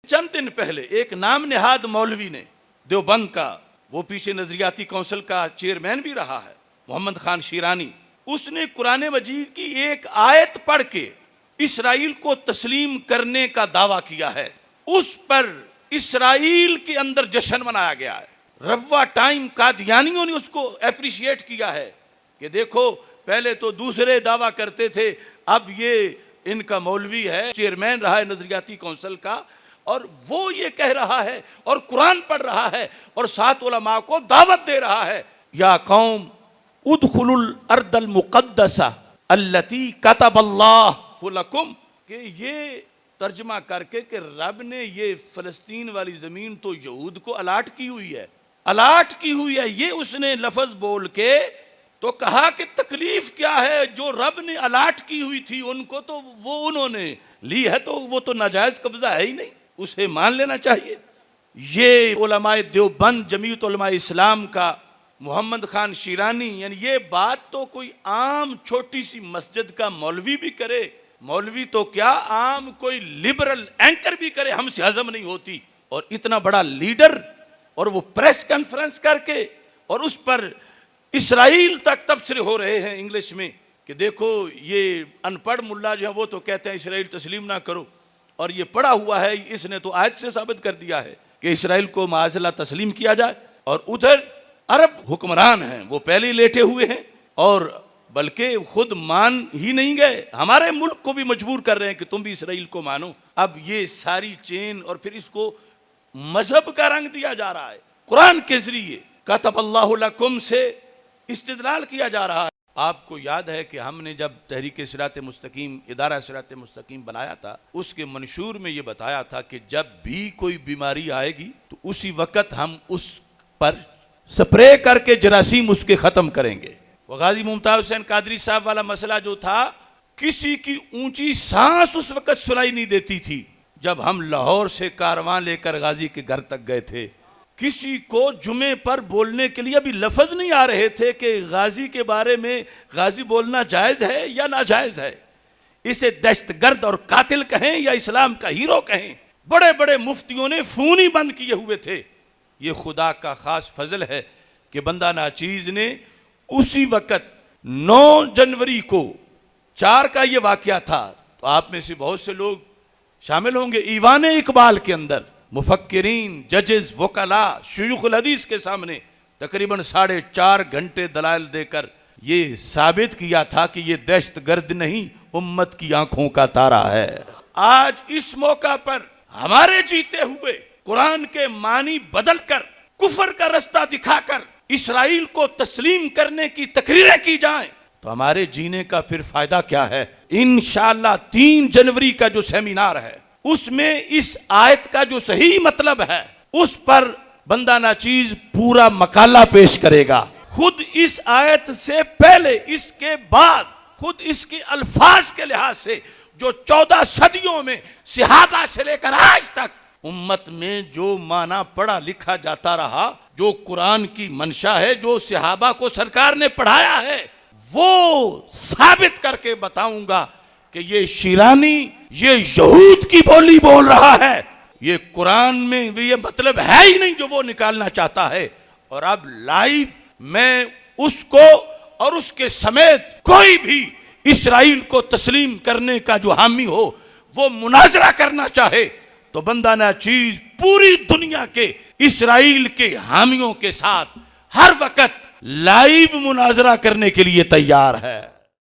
चंद दिन पहले एक नाम नेहाद मौलवी ने देवबंद का, वो पीछे नजरियाती काउंसिल का चेयरमैन भी रहा है, मोहम्मद खान शीरानी, उसने कुरान मजीद की एक आयत पढ़ के इसराइल को तस्लीम करने का दावा किया है। उस पर इसराइल के अंदर जश्न मनाया गया है। रब्वा टाइम कादियानियों ने उसको एप्रिशिएट किया है कि देखो पहले तो दूसरे दावा करते थे, अब ये इनका मौलवी है, चेयरमैन रहा है नजरियाती काउंसिल का, और वो ये कह रहा है और कुरान पढ़ रहा है और सात उलमा को दावत दे रहा है, या कौम उदखुलुल अर्दल मुक़द्दसा अल्लती कतबल्लाहु लकुम, कि ये तर्जमा करके कि रब ने ये फलस्तीन वाली जमीन तो यहूद को अलाट की हुई है, अलाट की हुई है, ये उसने लफ्ज बोल के तो कहा कि तकलीफ क्या है, जो रब ने अलाट की हुई थी उनको तो वो उन्होंने ली है, तो वो तो नाजायज कब्जा है ही नहीं, उसे मान लेना चाहिए। ये उलमाए देवबंद जमीयत उलमाए इस्लाम का मोहम्मद खान शीरानी, यानी ये बात तो कोई आम छोटी सी मस्जिद का मौलवी भी करे, मौलवी तो क्या आम कोई लिबरल एंकर भी करे, हमसे हजम नहीं होती। और इतना बड़ा लीडर, और वो प्रेस कॉन्फ्रेंस करके, और उस पर इसराइल तक तबसरे हो रहे हैं इंग्लिश में कि देखो ये अनपढ़ मुल्ला जो है वो तो कहते हैं इसराइल तस्लीम ना करो, और ये पढ़ा हुआ है इसने तो आयत से साबित कर दिया है कि इसराइल को माज़अल्लाह तस्लीम किया जाए। और उधर अरब हुक्मरान हैं, वो पहले ही लेटे हुए हैं, और बल्कि खुद मान ही नहीं गए, हमारे मुल्क को भी मजबूर कर रहे हैं कि तुम भी इसराइल को मानो। अब ये सारी चेन, और फिर इसको मजहब का रंग दिया जा रहा है, कुरान के जरिए कतबल्लाहु लकुम से इस्तिदलाल किया जा रहा है। आपको याद है कि हमने जब तहरीक सिरात मुस्तकीम, इदारा सिरात मुस्तकीम बनाया था, उसके मंशूर में ये बताया था कि जब भी कोई बीमारी आएगी तो उसी वक्त हम उस पर स्प्रे करके जरासीम उसके खत्म करेंगे। वह गाजी मुमताज हुसैन कादरी साहब वाला मसला जो था, किसी की ऊंची सांस उस वक्त सुनाई नहीं देती थी जब हम लाहौर से कारवां लेकर गाजी के घर तक गए थे। किसी को जुमे पर बोलने के लिए अभी लफ्ज नहीं आ रहे थे कि गाजी के बारे में गाजी बोलना जायज है या नाजायज है, इसे दहशतगर्द और कातिल कहें या इस्लाम का हीरो कहें। बड़े बड़े मुफ्तियों ने फोन ही बंद किए हुए थे। ये खुदा का खास फजल है कि बंदा नाचीज ने उसी वक्त 9 जनवरी को 4 का ये वाकया था, तो आप में से बहुत से लोग शामिल होंगे, ईवान इकबाल के अंदर मुफक्किरीन, जजेस, वकला, शुयूखुल हदीस के सामने तकरीबन 4.5 घंटे दलाइल देकर ये साबित किया था कि ये दहशतगर्द नहीं, उम्मत की आंखों का तारा है। आज इस मौका पर हमारे जीते हुए कुरान के मानी बदलकर, कुफर का रास्ता दिखाकर इसराइल को तस्लीम करने की तकरीरें की जाएं, तो हमारे जीने का फिर फायदा क्या है। इंशाअल्लाह 3 जनवरी का जो सेमिनार है उसमें इस आयत का जो सही मतलब है उस पर बंदा नाचीज पूरा मकाला पेश करेगा। खुद इस आयत से पहले, इसके बाद, खुद इसके अल्फाज के लिहाज से जो 14 सदियों में सहाबा से लेकर आज तक उम्मत में जो माना पढ़ा लिखा जाता रहा, जो कुरान की मंशा है, जो सहाबा को सरकार ने पढ़ाया है, वो साबित करके बताऊंगा कि ये शीरानी ये यहूद की बोली बोल रहा है, ये कुरान में ये मतलब है ही नहीं जो वो निकालना चाहता है। और अब लाइव मैं उसको और उसके समेत कोई भी इसराइल को तस्लीम करने का जो हामी हो वो मुनाजरा करना चाहे तो बंदा नाचीज पूरी दुनिया के इसराइल के हामियों के साथ हर वक्त लाइव मुनाजरा करने के लिए तैयार है।